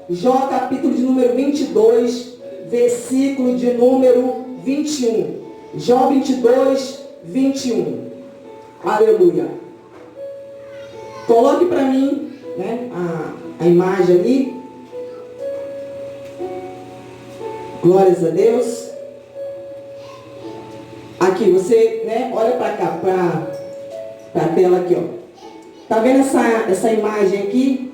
Jó capítulo de número 22, versículo de número 21. Jó 22, 21. Aleluia. Coloque para mim, né, a imagem ali. Glórias a Deus. Aqui, você, né, olha para cá, para a tela aqui, ó. Tá vendo essa imagem aqui?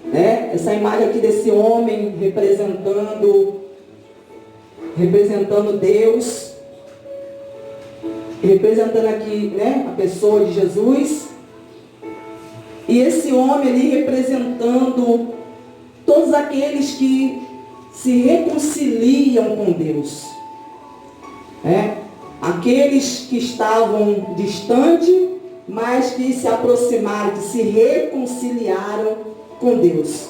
Né? Essa imagem aqui desse homem representando Deus, representando aqui, né, a pessoa de Jesus. E esse homem ali representando todos aqueles que se reconciliam com Deus. Aqueles que estavam distantes, mas que se aproximaram, que se reconciliaram com Deus.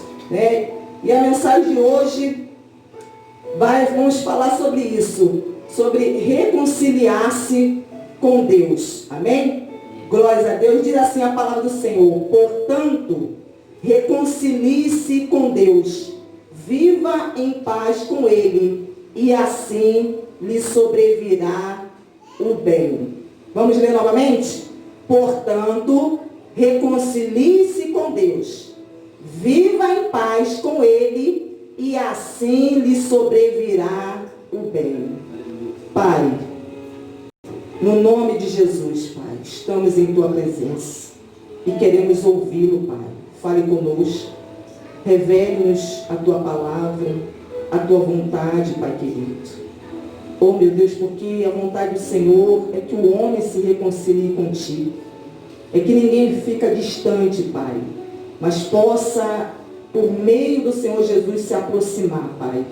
E a mensagem de hoje, vamos falar sobre isso, sobre reconciliar-se com Deus. Amém? Glórias a Deus. Diz assim a palavra do Senhor: portanto, reconcilie-se com Deus, viva em paz com Ele, e assim lhe sobrevirá o bem. Vamos ler novamente? Portanto, reconcilie-se com Deus, viva em paz com Ele, e assim lhe sobrevirá o bem. Pai, no nome de Jesus, Pai, estamos em Tua presença e queremos ouvi-lo, Pai. Fale conosco, revele-nos a Tua palavra, a Tua vontade, Pai querido. Oh, meu Deus, porque a vontade do Senhor é que o homem se reconcilie contigo. É que ninguém fica distante, Pai, mas possa, por meio do Senhor Jesus, se aproximar, Pai.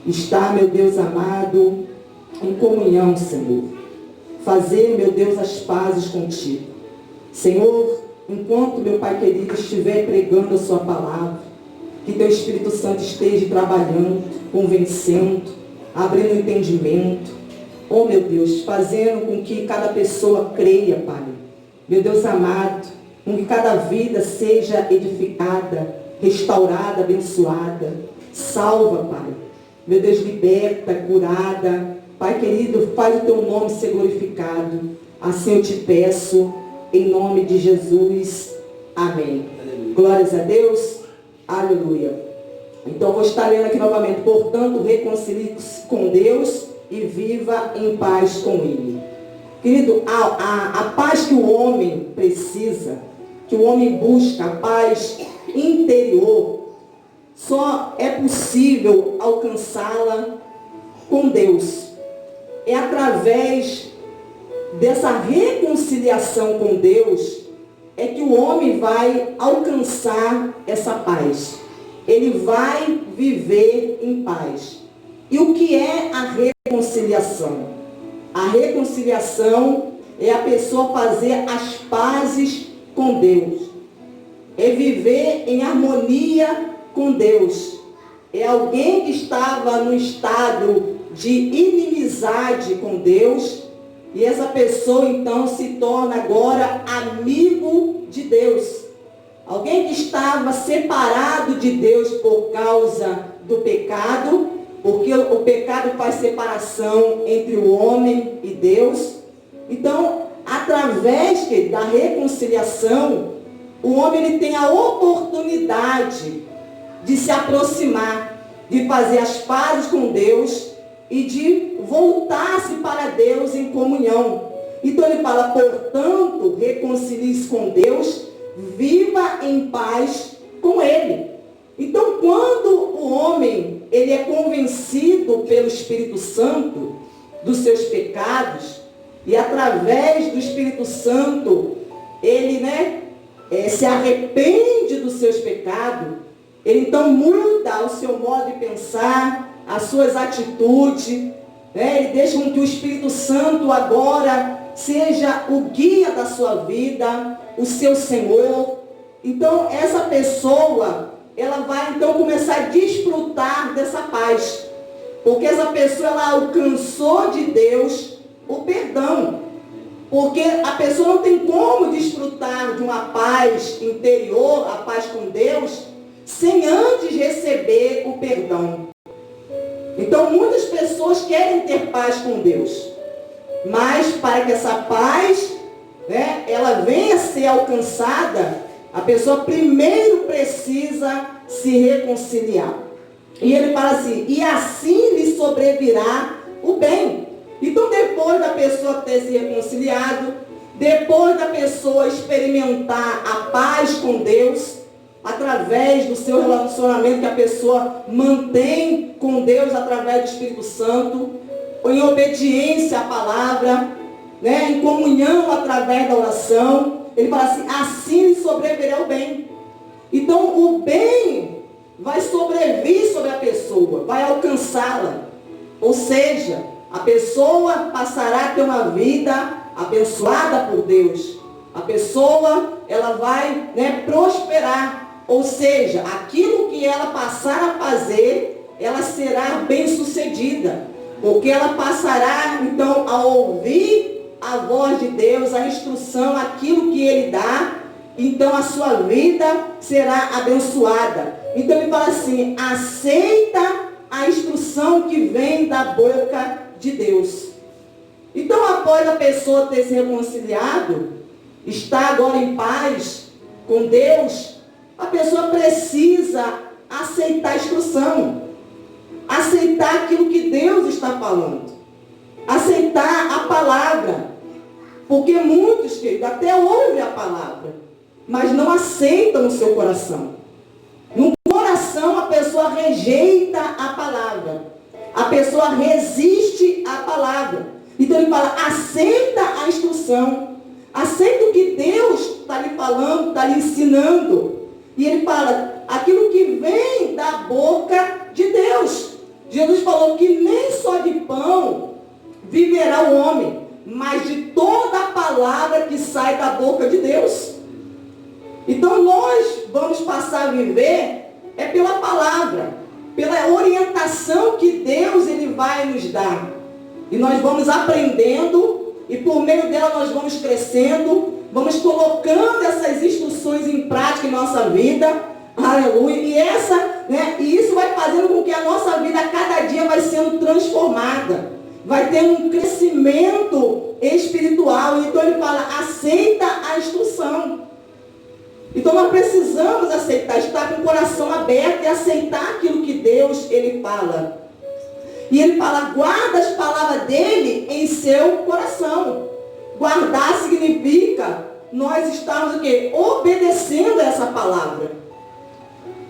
Estar, meu Deus amado, em comunhão, Senhor. Fazer, meu Deus, as pazes contigo. Senhor, enquanto, meu Pai querido, estiver pregando a sua palavra, que Teu Espírito Santo esteja trabalhando, convencendo, abrindo o entendimento, oh meu Deus, fazendo com que cada pessoa creia, Pai, meu Deus amado, com que cada vida seja edificada, restaurada, abençoada, salva, Pai, meu Deus, liberta, curada, Pai querido, faz o Teu nome ser glorificado, assim eu te peço, em nome de Jesus, amém. Aleluia. Glórias a Deus, aleluia. Então, vou estar lendo aqui novamente. Portanto, reconcilie-se com Deus e viva em paz com Ele. Querido, a paz que o homem precisa, que o homem busca, a paz interior, só é possível alcançá-la com Deus. É através dessa reconciliação com Deus é que o homem vai alcançar essa paz. Ele vai viver em paz. E o que é a reconciliação? A reconciliação é a pessoa fazer as pazes com Deus. É viver em harmonia com Deus. É alguém que estava no estado de inimizade com Deus. E essa pessoa então se torna agora amigo de Deus. Alguém que estava separado de Deus por causa do pecado, porque o pecado faz separação entre o homem e Deus. Então, através da reconciliação, o homem ele tem a oportunidade de se aproximar, de fazer as pazes com Deus e de voltar-se para Deus em comunhão. Então ele fala, portanto, reconcilie-se com Deus, viva em paz com Ele. Então, quando o homem ele é convencido pelo Espírito Santo dos seus pecados, e através do Espírito Santo, ele se arrepende dos seus pecados, ele então muda o seu modo de pensar, as suas atitudes, ele deixa com que o Espírito Santo agora seja o guia da sua vida, o seu Senhor. Então essa pessoa, ela vai então começar a desfrutar dessa paz, porque essa pessoa ela alcançou de Deus o perdão, porque a pessoa não tem como desfrutar de uma paz interior, a paz com Deus, sem antes receber o perdão. Então, muitas pessoas querem ter paz com Deus, mas para que essa paz, né, ela venha a ser alcançada, a pessoa primeiro precisa se reconciliar. E ele fala assim, e assim lhe sobrevirá o bem. Então, depois da pessoa ter se reconciliado, depois da pessoa experimentar a paz com Deus, através do seu relacionamento que a pessoa mantém com Deus através do Espírito Santo, em obediência à palavra, né, em comunhão através da oração, ele fala assim, assim lhe sobrevirá o bem. Então, o bem vai sobrevir sobre a pessoa, vai alcançá-la. Ou seja, a pessoa passará a ter uma vida abençoada por Deus. A pessoa, ela vai, né, prosperar. Ou seja, aquilo que ela passar a fazer, ela será bem-sucedida. Porque ela passará, então, a ouvir a voz de Deus, a instrução, aquilo que Ele dá. Então, a sua vida será abençoada. Então, ele fala assim, aceita a instrução que vem da boca de Deus. Então, após a pessoa ter se reconciliado, está agora em paz com Deus, a pessoa precisa aceitar a instrução, aceitar aquilo que Deus está falando, aceitar a palavra, porque muitos, queridos, até ouvem a palavra, mas não aceitam no seu coração. No coração, a pessoa rejeita a palavra, a pessoa resiste à palavra. Então ele fala, aceita a instrução, aceita o que Deus está lhe falando, está lhe ensinando. E ele fala, aquilo que vem da boca de Deus. Jesus falou que nem só de pão viverá o homem, mas de toda a palavra que sai da boca de Deus. Então nós vamos passar a viver pela palavra, pela orientação que Deus ele vai nos dar. E nós vamos aprendendo, e por meio dela nós vamos crescendo, vamos colocando essas instruções em prática em nossa vida. Aleluia. E isso vai fazendo com que a nossa vida a cada dia vai sendo transformada. Vai ter um crescimento espiritual. Então ele fala, aceita a instrução. Então nós precisamos aceitar, estar com o coração aberto e aceitar aquilo que Deus ele fala. E ele fala, guarda as palavras dele em seu coração. Guardar significa nós estamos o quê? Obedecendo a essa palavra.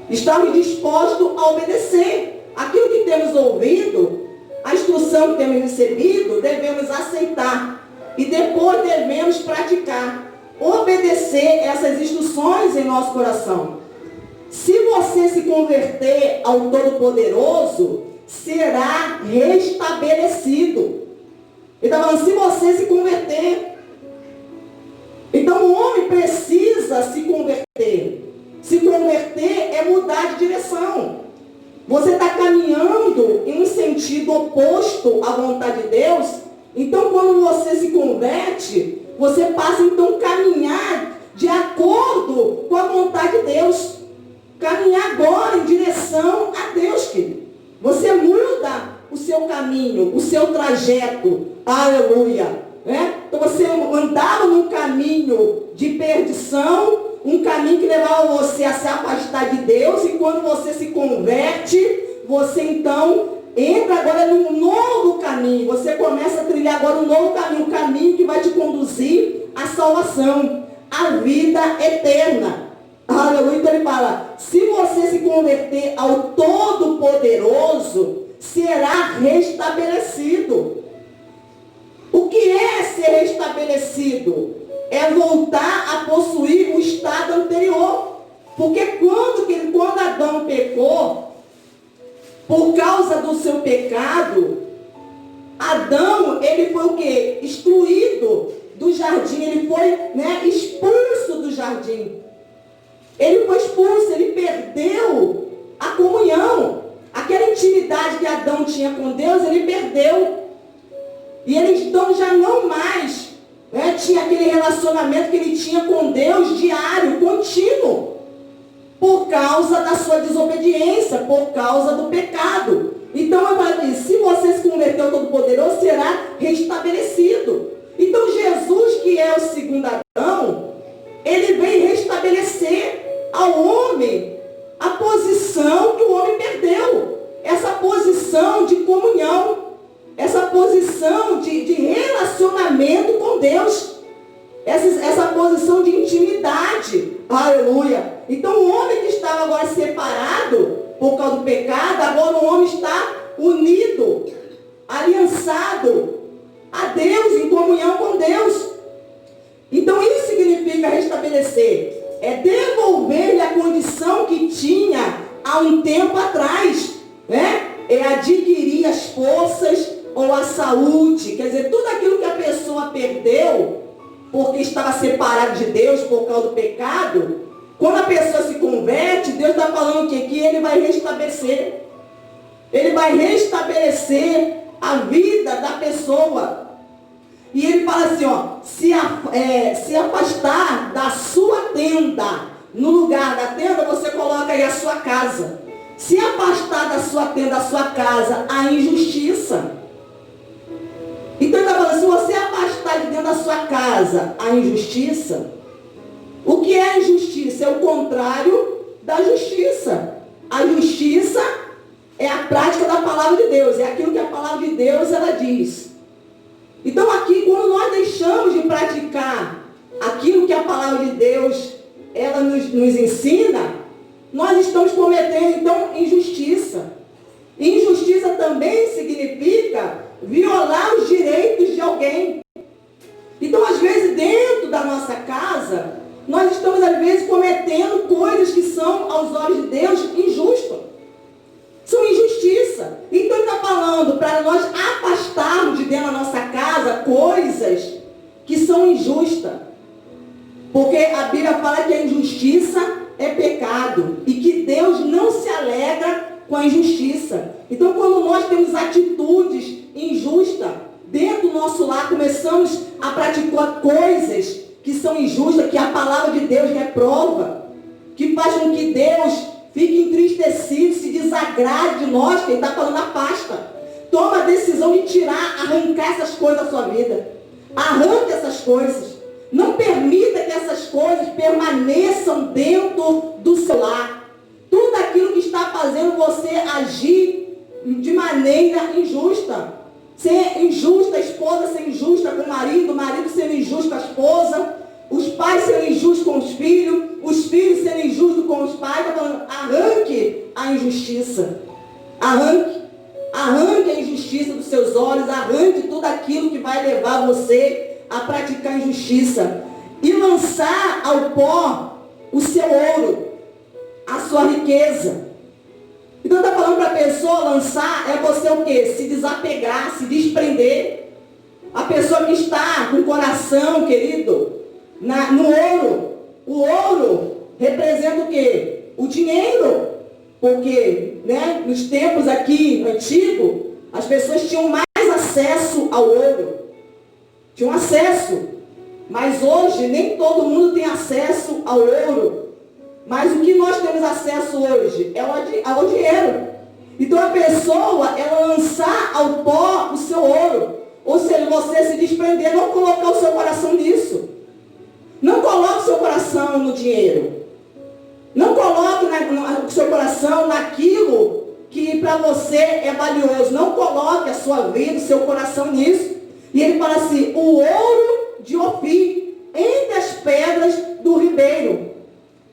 Estamos dispostos a obedecer. Aquilo que temos ouvido, a instrução que temos recebido, devemos aceitar. E depois devemos praticar. Obedecer essas instruções em nosso coração. Se você se converter ao Todo-Poderoso, será restabelecido. Ele está falando, se você se converter. Então o homem precisa se converter. Se converter é mudar de direção. Você está caminhando em um sentido oposto à vontade de Deus. Então quando você se converte, você passa então a caminhar de acordo com a vontade de Deus. Caminhar agora em direção a Deus, querido. Você muda o seu caminho, o seu trajeto. Aleluia. Então você andava num caminho de perdição, um caminho que levava você a se afastar de Deus, e quando você se converte, você então entra agora num novo caminho. Você começa a trilhar agora um novo caminho, um caminho que vai te conduzir à salvação, à vida eterna. Aleluia. Então ele fala, se você se converter ao Todo-Poderoso, será restabelecido. O que é ser restabelecido? É voltar a possuir o estado anterior. Porque quando Adão pecou, por causa do seu pecado, Adão, ele foi o quê? Excluído do jardim, ele foi, expulso do jardim. Ele foi expulso, ele perdeu a comunhão. Aquela intimidade que Adão tinha com Deus, ele perdeu. E ele então já não mais tinha aquele relacionamento que ele tinha com Deus diário, contínuo. por causa da sua desobediência, por causa do pecado. Então, eu falo aqui, se você se converter ao Todo-Poderoso, será restabelecido. Então, Jesus, que é o segundo Adão, ele vem restabelecer ao homem a posição que o homem perdeu. Essa posição de comunhão, essa posição de relacionamento com Deus, essa posição de intimidade. Aleluia. Então o homem que estava agora separado por causa do pecado, agora o homem está unido, aliançado a Deus, em comunhão com Deus. Então isso significa restabelecer, é devolver-lhe a condição que tinha há um tempo atrás, né? É adquirir as forças ou a saúde, quer dizer, tudo aquilo que a pessoa perdeu porque estava separado de Deus por causa do pecado. Quando a pessoa se converte, Deus está falando que ele vai restabelecer. Ele vai restabelecer a vida da pessoa. E ele fala assim, ó, se afastar da sua tenda. No lugar da tenda, você coloca aí a sua casa. Se afastar da sua tenda, da sua casa, a injustiça. Então ele está falando, se você afastar de dentro da sua casa a injustiça, o que é a injustiça? É o contrário da justiça. A justiça é a prática da palavra de Deus, é aquilo que a palavra de Deus ela diz. Então aqui, quando nós deixamos de praticar aquilo que a palavra de Deus ela nos ensina, nós estamos cometendo então injustiça. Injustiça também significa violar os direitos de alguém. Então, às vezes, dentro da nossa casa, nós estamos, às vezes, cometendo coisas que são, aos olhos de Deus, injustas. São injustiça. Então, ele está falando para nós afastarmos de dentro da nossa casa coisas que são injustas. Porque a Bíblia fala que a injustiça é pecado e que Deus não se alegra com a injustiça. Então, quando nós temos atitudes injustas dentro do nosso lar, começamos a praticar coisas que são injustas, que a palavra de Deus reprova, que faz com que Deus fique entristecido, se desagrade de nós, que ele está falando afasta. Toma a decisão de tirar, arrancar essas coisas da sua vida. Arranque essas coisas. Não permita que essas coisas permaneçam dentro do seu lar. Tudo aquilo que está fazendo você agir de maneira injusta. Ser injusta, a esposa ser injusta com o marido sendo injusto com a esposa, os pais serem injustos com os filhos serem injustos com os pais. Está falando, arranque a injustiça. Arranque a injustiça dos seus olhos, arranque tudo aquilo que vai levar você a praticar injustiça. E lançar ao pó o seu ouro, a sua riqueza. Então está falando para a pessoa lançar, é você o quê? Se desapegar, se desprender. A pessoa que está com o coração, querido, no ouro. O ouro representa o quê? O dinheiro. Porque, né, nos tempos aqui antigos, as pessoas tinham mais acesso ao ouro. Tinham acesso. Mas hoje nem todo mundo tem acesso ao ouro. Mas o que nós temos acesso hoje é ao dinheiro. Então a pessoa, ela lançar ao pó o seu ouro. Ou seja, você se desprender, não colocar o seu coração nisso. Não coloque o seu coração no dinheiro. Não coloque o seu coração naquilo que para você é valioso. Não coloque a sua vida, o seu coração nisso. E ele fala assim, o ouro de Ofir, entre as pedras do ribeiro.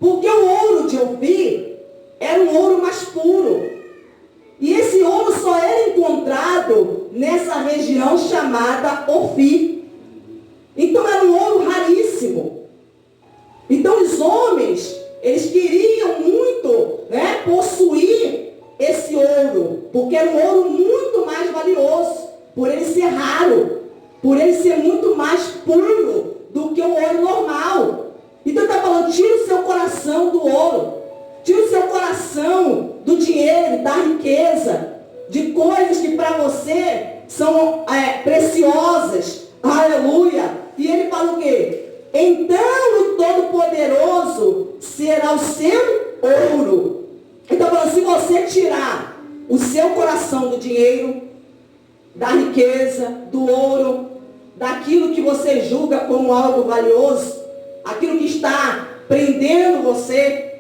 Porque o ouro de Ofir era um ouro mais puro. E esse ouro só era encontrado nessa região chamada Ofir. Então era um ouro raríssimo. Então os homens, eles queriam muito, né, possuir esse ouro. Porque era um ouro muito mais valioso. Por ele ser raro. Por ele ser muito mais puro do que o ouro normal. Então está falando, tira o seu coração do ouro. Tira o seu coração do dinheiro, da riqueza, de coisas que para você são preciosas. Aleluia. E ele fala o quê? Então o Todo-Poderoso será o seu o seu coração do dinheiro, da riqueza, do ouro, daquilo que você julga como algo valioso, aquilo que está prendendo você,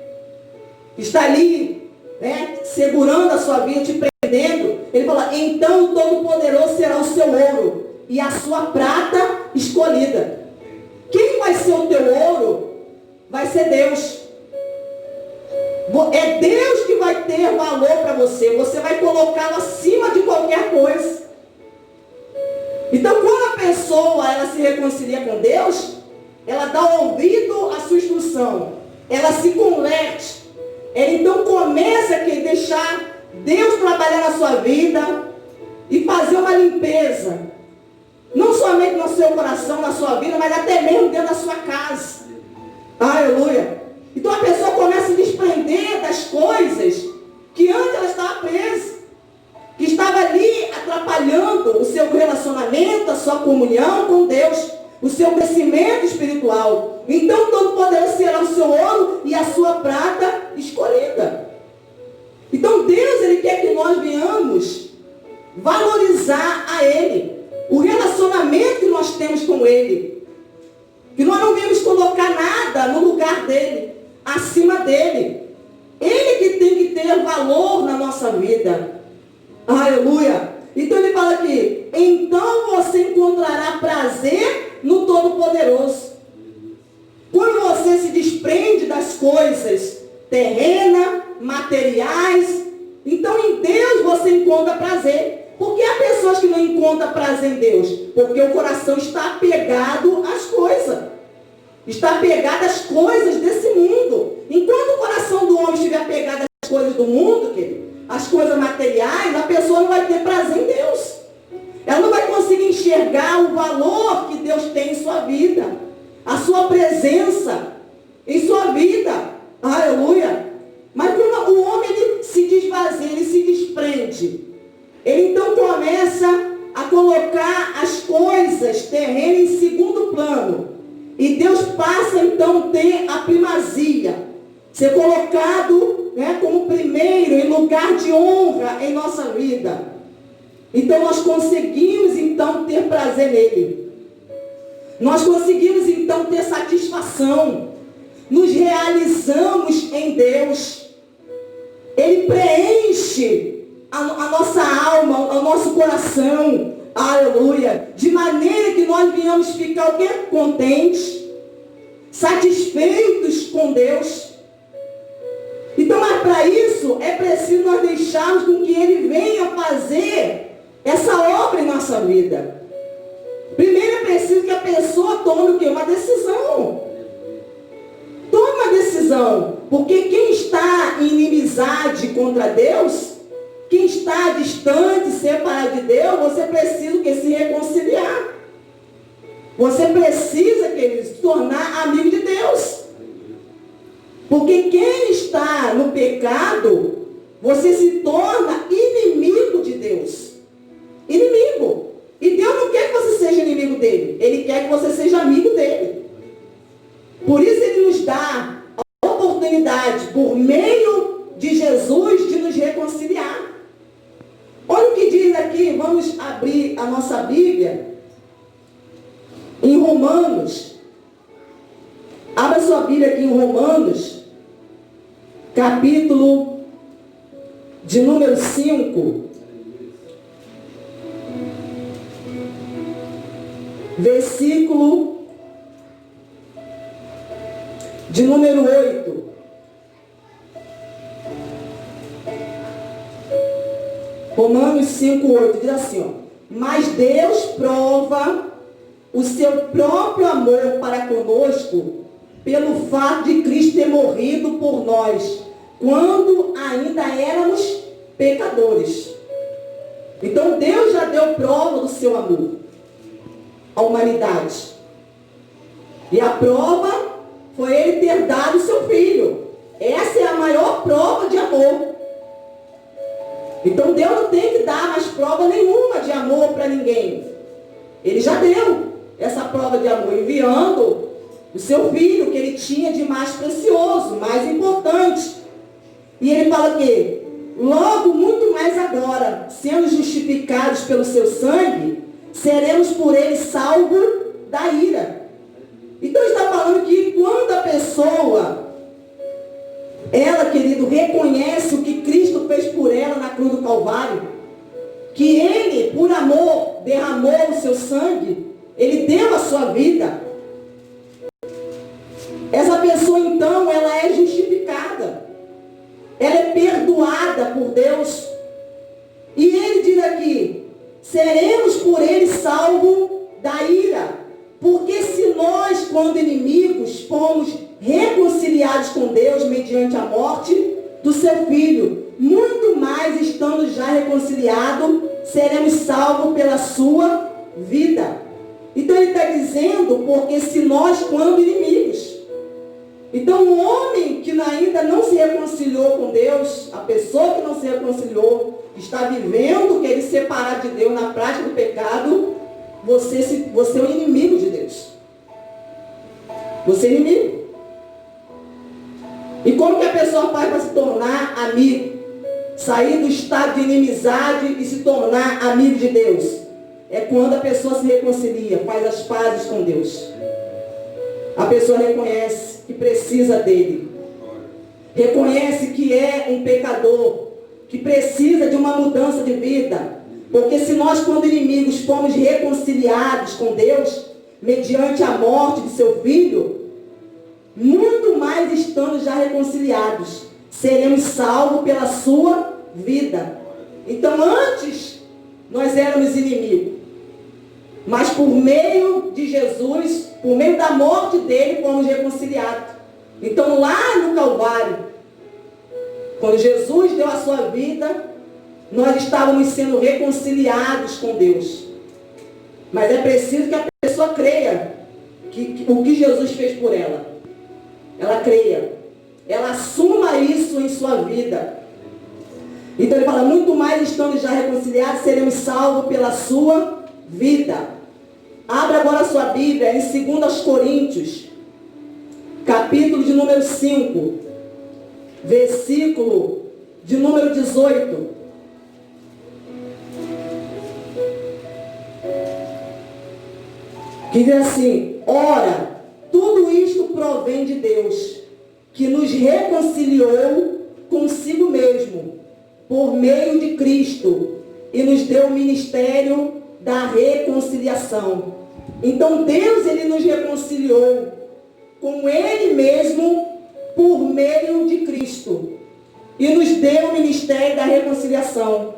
está ali, segurando a sua vida, te prendendo. Ele fala, então o Todo-Poderoso será o seu ouro e a sua prata escolhida. Quem vai ser o teu ouro? Vai ser Deus. É Deus que vai ter valor para você. Você vai colocá-lo acima de qualquer coisa. Então, quando a pessoa ela se reconcilia com Deus, ela dá ouvido à sua instrução, ela se converte, ela então começa a deixar Deus trabalhar na sua vida e fazer uma limpeza, não somente no seu coração, na sua vida, mas até mesmo dentro da sua casa. Aleluia! Então a pessoa começa a se desprender das coisas que antes ela estava presa, que estava ali atrapalhando o seu relacionamento, a sua comunhão com Deus, o seu crescimento espiritual. Então Todo-Poderoso será o seu ouro e a sua prata escolhida. Então Deus, Ele quer que nós venhamos valorizar a Ele, o relacionamento que nós temos com Ele, que nós não viemos colocar nada no lugar dEle, acima dEle. Ele que tem que ter valor na nossa vida. Aleluia! Então ele fala aqui, então você encontrará prazer no Todo-Poderoso. Quando você se desprende das coisas terrenas, materiais, então em Deus você encontra prazer. Por que há pessoas que não encontram prazer em Deus? Porque o coração está apegado às coisas. Está apegado às coisas desse mundo. Enquanto o coração do homem estiver apegado às coisas do mundo, querido, as coisas materiais, a pessoa não vai ter prazer em Deus. Ela não vai conseguir enxergar o valor que Deus tem em sua vida, a sua presença em sua vida. Aleluia! Mas quando o homem ele se desvazia, ele se desprende, ele então começa a colocar as coisas terrenas em segundo plano. E Deus passa então a ter a primazia, ser colocado como primeiro, em lugar de honra em nossa vida. Então nós conseguimos então ter prazer nele. Nós conseguimos então ter satisfação. Nos realizamos em Deus. Ele preenche a nossa alma, o nosso coração. Aleluia! De maneira que nós venhamos ficar o quê? Contentes, satisfeitos com Deus. Então, mas para isso, é preciso nós deixarmos com que Ele venha fazer essa obra em nossa vida. Primeiro é preciso que a pessoa tome o quê? Uma decisão. Tome uma decisão. Porque quem está em inimizade contra Deus, quem está distante, separado de Deus, você precisa que se reconciliar. Você precisa, queridos, se tornar amigo de Deus. Porque quem está no pecado, você se torna inimigo de Deus. Inimigo. E Deus não quer que você seja inimigo dele. Ele quer que você seja amigo dele. Por isso Ele nos dá a oportunidade, por meio de Jesus, de nos reconciliar. Olha o que diz aqui, vamos abrir a nossa Bíblia em Romanos. Abra sua Bíblia aqui em Romanos, capítulo de número 5, versículo de número 8. Romanos 5:8 diz assim, ó: mas Deus prova o seu próprio amor para conosco pelo fato de Cristo ter morrido por nós, quando ainda éramos pecadores. Então Deus já deu prova do seu amor à humanidade. E a prova foi Ele ter dado o seu Filho. Essa é a maior prova de amor. Então Deus não tem que dar mais prova nenhuma de amor para ninguém. Ele já deu essa prova de amor, enviando o seu Filho, que Ele tinha de mais precioso, mais importante. E Ele fala que Logo, muito mais agora, sendo justificados pelo seu sangue, seremos por ele salvos da ira. Então está falando que quando a pessoa, ela, querido, reconhece o que Cristo fez por ela na cruz do Calvário, que ele, por amor, derramou o seu sangue, ele deu a sua vida, essa pessoa então, ela é justificada, ela é perdoada por Deus. E ele diz aqui, seremos por ele salvos da ira. Porque se nós, quando inimigos, fomos reconciliados com Deus mediante a morte do seu Filho, muito mais estando já reconciliados, seremos salvos pela sua vida. Então ele está dizendo, porque se nós, quando inimigos. Então o homem que ainda não se reconciliou com Deus, a pessoa que não se reconciliou, está vivendo, querer separar de Deus na prática do pecado, você é o inimigo de Deus. Você é inimigo. E como que a pessoa faz para se tornar amigo? Sair do estado de inimizade e se tornar amigo de Deus? É quando a pessoa se reconcilia, faz as pazes com Deus. A pessoa reconhece que precisa dele. Reconhece que é um pecador, que precisa de uma mudança de vida. Porque se nós, quando inimigos, fomos reconciliados com Deus, mediante a morte de seu Filho, muito mais estando já reconciliados, seremos salvos pela sua vida. Então, antes, nós éramos inimigos. Mas por meio de Jesus, por meio da morte dele, fomos reconciliados. Então, lá no Calvário, quando Jesus deu a sua vida, nós estávamos sendo reconciliados com Deus. Mas é preciso que a pessoa creia que o que Jesus fez por ela. Ela creia. Ela assuma isso em sua vida. Então ele fala, muito mais estando já reconciliados, seremos salvos pela sua vida. Abra agora a sua Bíblia em 2 Coríntios, capítulo de número 5, versículo de número 18. Que diz assim, ora, tudo isto provém de Deus, que nos reconciliou consigo mesmo, por meio de Cristo, e nos deu o ministério da reconciliação. Então Deus, ele nos reconciliou com ele mesmo, por meio de Cristo, e nos deu o ministério da reconciliação.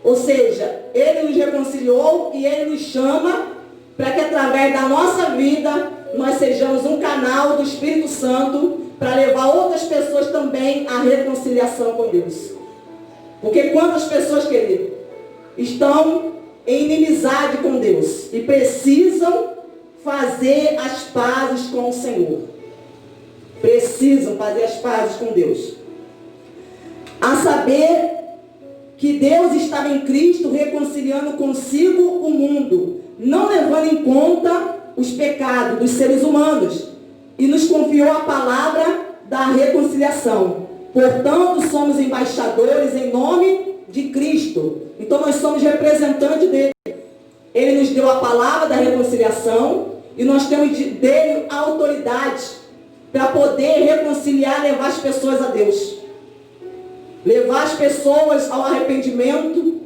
Ou seja, ele nos reconciliou e ele nos chama para que através da nossa vida nós sejamos um canal do Espírito Santo para levar outras pessoas também à reconciliação com Deus. Porque quantas pessoas, querido, estão em inimizade com Deus e precisam fazer as pazes com o Senhor. Precisam fazer as pazes com Deus. A saber que Deus estava em Cristo reconciliando consigo o mundo, não levando em conta os pecados dos seres humanos, e nos confiou a palavra da reconciliação. Portanto, somos embaixadores em nome de Cristo. Então, nós somos representantes dele. Ele nos deu a palavra da reconciliação e nós temos dele a autoridade para poder reconciliar, levar as pessoas a Deus. Levar as pessoas ao arrependimento,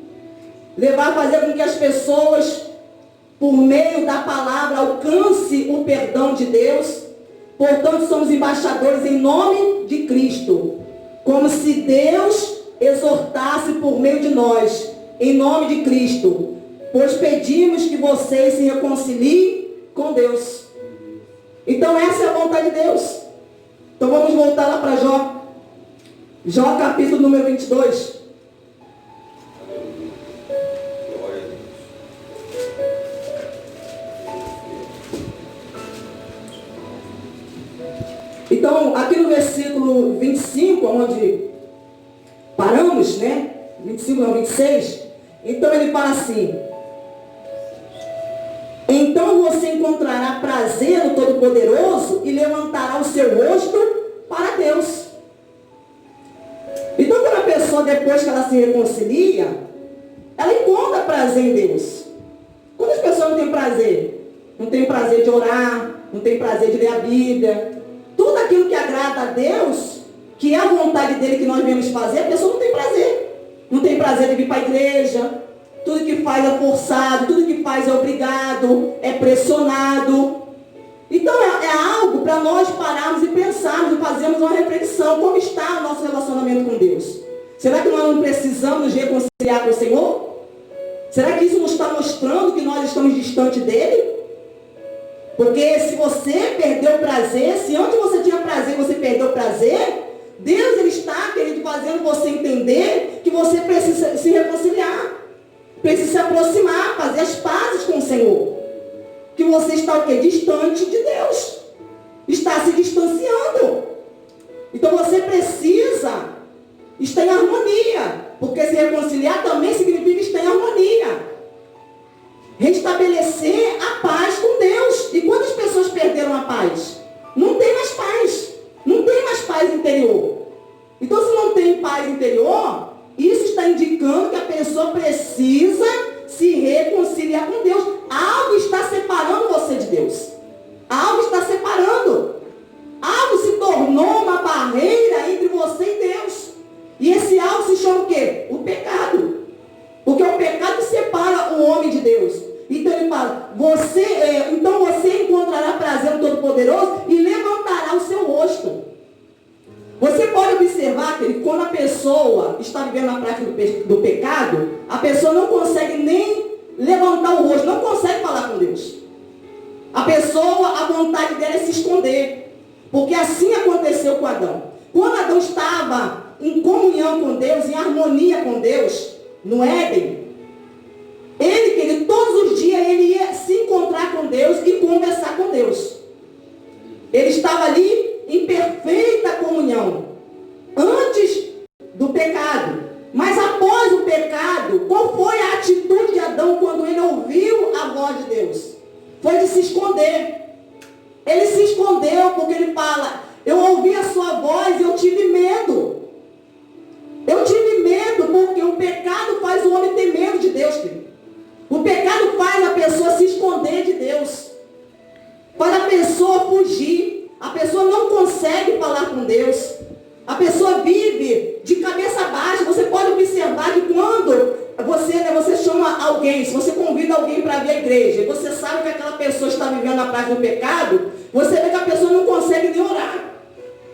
fazer com que as pessoas, por meio da palavra, alcance o perdão de Deus. Portanto, somos embaixadores em nome de Cristo, como se Deus exortasse por meio de nós, em nome de Cristo, pois pedimos que vocês se reconciliem com Deus. Então essa é a vontade de Deus. Então vamos voltar lá para Jó. Jó capítulo número 22. Então, aqui no versículo 25, onde paramos, né? 25 não, 26. Então ele fala assim: então você encontrará prazer no Todo-Poderoso e levantará o seu rosto para Deus. Então, quando a pessoa pessoa, depois que ela se reconcilia, ela encontra prazer em Deus. Quantas pessoas não têm prazer? Não tem prazer de orar, não tem prazer de ler a Bíblia. Tudo aquilo que agrada a Deus, que é a vontade dele que nós viemos fazer, a pessoa não tem prazer. Não tem prazer de vir para a igreja. Tudo que faz é forçado, tudo que faz é obrigado, é pressionado. Então é algo para nós pararmos e pensarmos e fazermos uma reflexão. Como está o nosso relacionamento com Deus? Será que nós não precisamos nos reconciliar com o Senhor? Será que isso nos está mostrando que nós estamos distante dele? Porque se você perdeu o prazer, se antes você tinha prazer e você perdeu o prazer, Deus ele está, querido, fazendo você entender que você precisa se reconciliar. Precisa se aproximar, fazer as pazes com o Senhor. Que você está o quê? Distante de Deus. Está se distanciando. Então você precisa estar em harmonia. Porque se reconciliar também significa estar em harmonia. Restabelecer a paz com Deus. E quantas pessoas perderam a paz? Não tem mais paz. Não tem mais paz interior. Então se não tem paz interior, isso está indicando que a pessoa precisa se reconciliar com Deus. Algo está separando você de Deus. Algo está separando. Algo se tornou uma barreira entre você e Deus. E esse algo se chama o quê? O pecado. Porque o pecado separa o homem de Deus. Então ele fala, então você encontrará prazer no Todo-Poderoso e levantará o seu rosto. Você pode observar que quando a pessoa está vivendo na prática do pecado, a pessoa não consegue nem levantar o rosto, não consegue falar com Deus. A pessoa, a vontade dela é se esconder. Porque assim aconteceu com Adão. Quando Adão estava em comunhão com Deus, em harmonia com Deus, no Éden, ele todos os dias ele ia se encontrar com Deus e conversar com Deus. Ele estava ali em perfeita comunhão, antes do pecado. Mas após o pecado, qual foi a atitude de Adão quando ele ouviu a voz de Deus? Foi de se esconder. Ele se escondeu porque ele fala, eu ouvi a sua voz e eu tive medo. Eu tive medo porque o pecado faz o homem ter medo de Deus, querido. O pecado faz a pessoa se esconder de Deus. Faz a pessoa fugir. A pessoa não consegue falar com Deus. A pessoa vive de cabeça baixa. Você pode observar que quando você chama alguém, se você convida alguém para vir à igreja, e você sabe que aquela pessoa está vivendo na prática do pecado, você vê que a pessoa não consegue nem orar.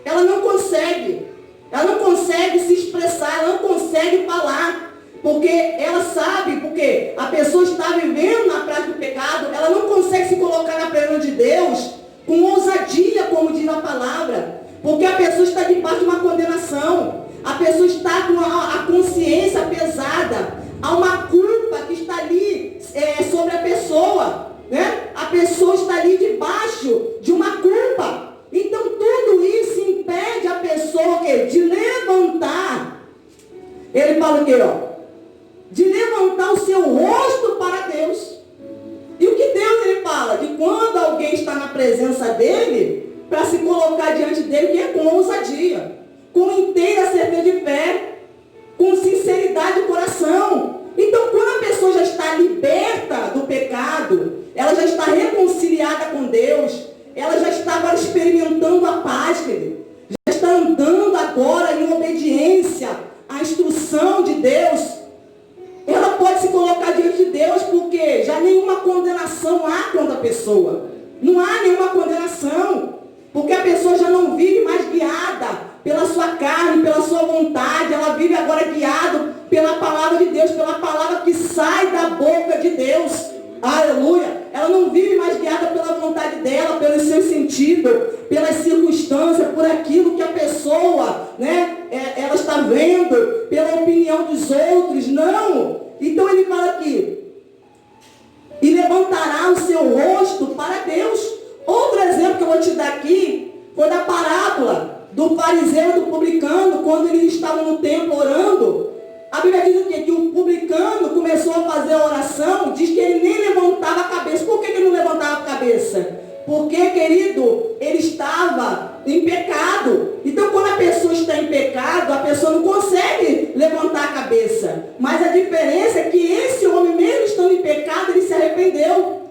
Ela não consegue. Ela não consegue se expressar, ela não consegue falar. Porque ela sabe, porque a pessoa está vivendo na prática do pecado, ela não consegue se colocar na presença de Deus com ousadia, como diz a palavra. Porque a pessoa está debaixo de uma condenação. A pessoa está com a consciência pesada. Há uma culpa que está ali sobre a pessoa. Né? A pessoa está ali debaixo de uma culpa. Então tudo isso impede a pessoa de levantar. Ele fala o quê? De levantar o seu rosto para Deus. E o que Deus ele fala? Que quando alguém está na presença dele, para se colocar diante dele, que é com ousadia, com inteira certeza de fé, com sinceridade de coração. Então, quando a pessoa já está liberta do pecado, ela já está reconciliada com Deus, ela já está agora experimentando a paz, querido. Já está andando agora em obediência à instrução de Deus. Ela pode se colocar diante de Deus, porque já nenhuma condenação há contra a pessoa. Não há nenhuma condenação. Porque a pessoa já não vive mais guiada pela sua carne, pela sua vontade. Ela vive agora guiada pela palavra de Deus, pela palavra que sai da boca de Deus. Aleluia. Ela não vive mais guiada pela vontade dela, pelo seu sentido, pelas circunstâncias, por aquilo que a pessoa, ela está vendo, pela opinião dos outros. Não. Então ele fala aqui, e levantará o seu rosto para Deus. Outro exemplo que eu vou te dar aqui foi da parábola do fariseu e do publicano, quando eles estavam no templo orando. A Bíblia diz o quê? Que o publicano começou a fazer a oração, diz que ele nem levantava a cabeça. Por que ele não levantava a cabeça? Porque, querido, ele estava em pecado. Então, quando a pessoa está em pecado, a pessoa não consegue levantar Mas a diferença é que esse homem, mesmo estando em pecado, ele se arrependeu.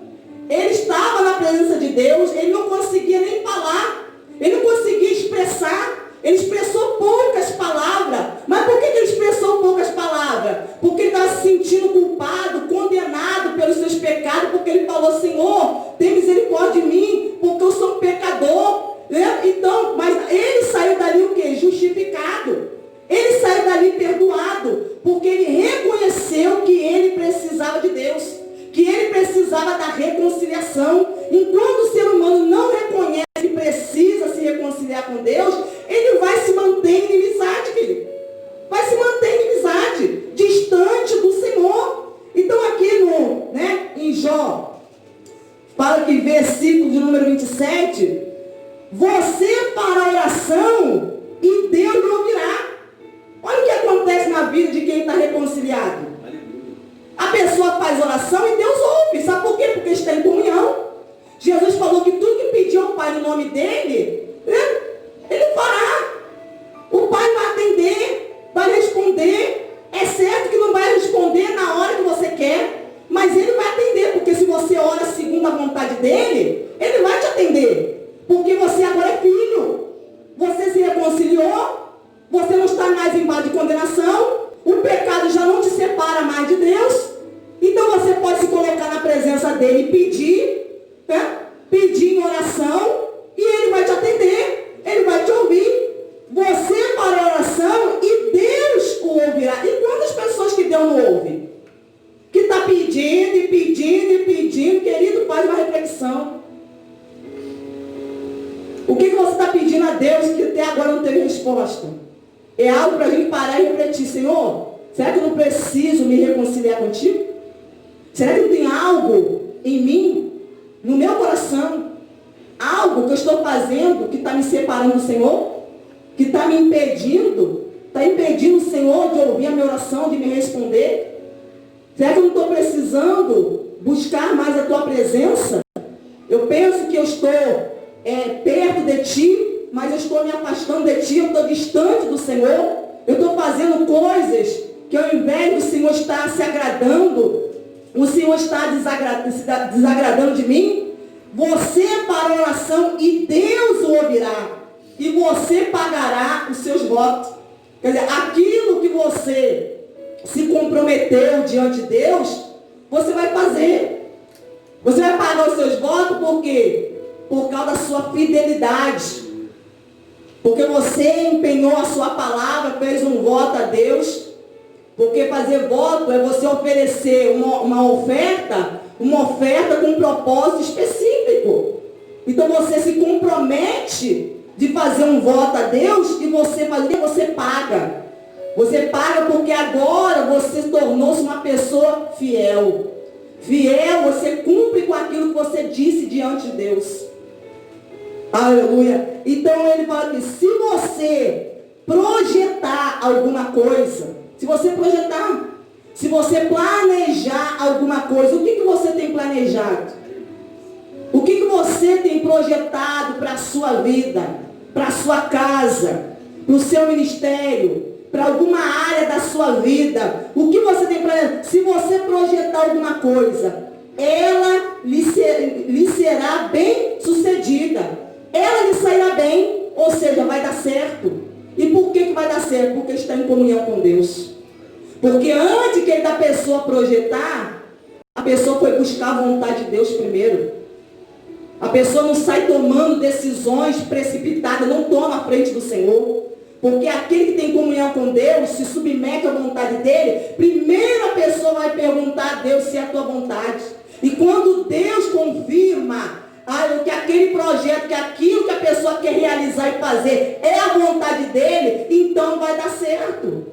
Ele estava na presença de Deus, ele não conseguia nem falar, ele não conseguia expressar, ele expressou poucas palavras. Mas por que ele expressou poucas palavras? Porque ele estava se sentindo culpado, condenado pelos seus pecados, porque ele falou: Senhor, tem misericórdia de mim, porque eu sou um pecador. Então, mas ele saiu dali o quê? Justificado. Ele saiu dali perdoado, porque ele reconheceu que ele precisava de Deus, que ele precisava da reconciliação. Enquanto o ser humano não reconhece que precisa se reconciliar com Deus, ele vai se manter em inimizade, querido. Vai se manter em inimizade, distante do Senhor. Então aqui em Jó, fala que versículo de número 27, você fará oração e Deus lhe ouvirá. Olha o que acontece na vida de quem está reconciliado. A pessoa faz oração e Deus ouve. Sabe por quê? Porque está em comunhão. Jesus falou que tudo que pediu ao Pai no nome dele, ele fará. O Pai vai atender, vai responder. É certo que não vai responder na hora que você quer, mas ele vai atender, porque se você ora segundo a vontade dele, ele vai te atender. Porque você agora é filho. Você se reconciliou, você não está mais em vale de condenação, o pecado já não te separa mais de Deus. Então você pode se colocar na presença dele e pedir em oração, e ele vai te atender, ele vai te ouvir. Você fará oração e Deus o ouvirá. E quantas pessoas que Deus não ouve? Que está pedindo e pedindo e pedindo, querido, faz uma reflexão. O que você está pedindo a Deus que até agora não teve resposta? É algo para a gente parar e refletir. Senhor, será que eu não preciso me reconciliar contigo? Será que não tem algo em mim, no meu coração, algo que eu estou fazendo que está me separando do Senhor? Que está me impedindo? Está impedindo o Senhor de ouvir a minha oração, de me responder? Será que eu não estou precisando buscar mais a tua presença? Eu penso que eu estou perto de ti, mas eu estou me afastando de ti, eu estou distante do Senhor. Eu estou fazendo coisas que ao invés do Senhor estar se agradando, o Senhor está desagradando de mim. Você fará oração e Deus o ouvirá, e você pagará os seus votos. Quer dizer, aquilo que você se comprometeu diante de Deus, você vai fazer. Você vai pagar os seus votos por quê? Por causa da sua fidelidade. Porque você empenhou a sua palavra, fez um voto a Deus. Porque fazer voto é você oferecer uma oferta com um propósito específico. Então você se compromete de fazer um voto a Deus, e você paga. Você paga porque agora você tornou-se uma pessoa fiel. Fiel, você cumpre com aquilo que você disse diante de Deus. Aleluia. Então ele fala que se você projetar alguma coisa, se você planejar alguma coisa, o que você tem planejado? O que você tem projetado para a sua vida, para a sua casa, para o seu ministério, para alguma área da sua vida? O que você tem planejado? Se você projetar alguma coisa, ela lhe será bem sucedida. Ela lhe sairá bem, ou seja, vai dar certo. E por que vai dar certo? Porque está em comunhão com Deus. Porque antes que da pessoa projetar, a pessoa foi buscar a vontade de Deus primeiro. A pessoa não sai tomando decisões precipitadas, não toma à frente do Senhor. Porque aquele que tem comunhão com Deus, se submete à vontade dele, primeiro a pessoa vai perguntar a Deus se é a tua vontade. E quando Deus confirma que aquele projeto, que aquilo que a pessoa quer realizar e fazer é a vontade dele, então vai dar certo.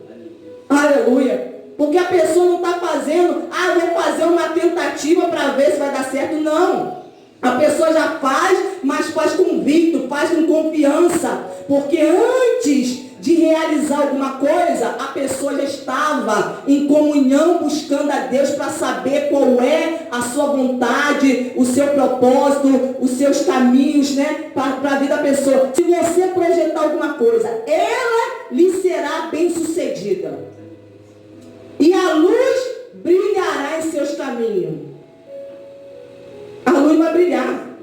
Aleluia. Porque a pessoa não está fazendo, vou fazer uma tentativa para ver se vai dar certo. Não. A pessoa já faz, mas faz convicto, faz com confiança. Porque antes de realizar alguma coisa, a pessoa já estava em comunhão buscando a Deus para saber qual é a sua vontade, o seu propósito, os seus caminhos, para a vida da pessoa. Se você projetar alguma coisa, ela lhe será bem sucedida. E a luz brilhará em seus caminhos. A luz vai brilhar.